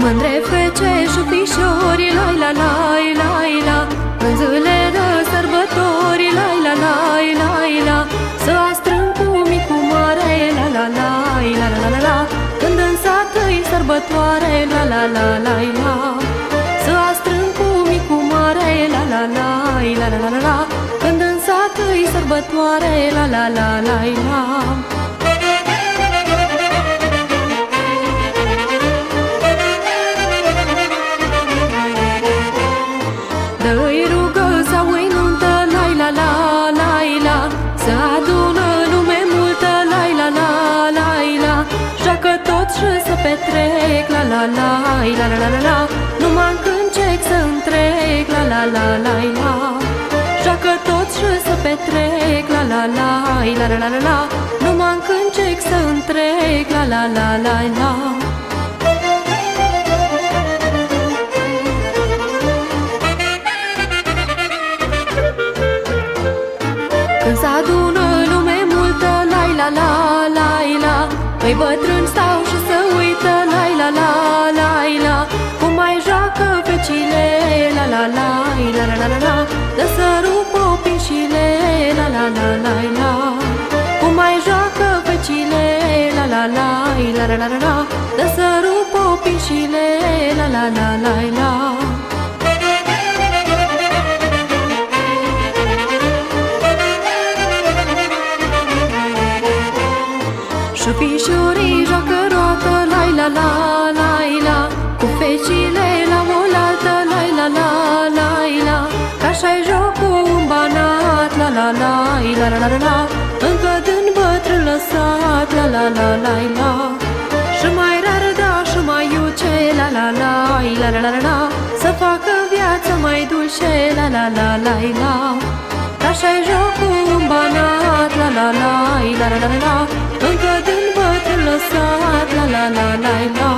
Mândre fece și fișori, lai la lai lai la, în zile de sărbători, lai la lai lai la, să astrâng cu micu mare, la la lai la la la la, când în sat-i sărbătoare, la la la lai la, să astrâng cu micu mare, la la lai la la la la, când în sat-i sărbătoare, la la la lai la. Dă-i rugă sau îi nuntă, lai la la lai la, să adună lume multă, lai la la lai la, joacă toți și să petrec, la la lai la la la la, numai când cec să întrec, la la la lai la, joacă toți și să petrec, la la lai la la la la, numai când cec să întrec, la la la lai la. Când s-adună lume multă, lai la la lai la, îi bătrâni stau și se uită, lai la la lai la, cum mai joacă fecile, la la lai la la la la la, dă să rupă pișile, la la la lai la, cum mai joacă fecile, la la lai la la la la la, dă să rupă pișile, la la la lai la. Și fișorii joacă roată, lai la la lai la, cu fecile la oaltă, lai la la lai la, ca așa-i jocul în banat, la la lai la la la la la, încă din bătrân lăsat, la la la lai la, și mai rar da și mai iuce, la la lai la la la la la, să facă viața mai dulce, la la la lai la, ca așa-i jocul în banat, la la lai la la la la la, încă din bătrân lăsat, la la la lai la.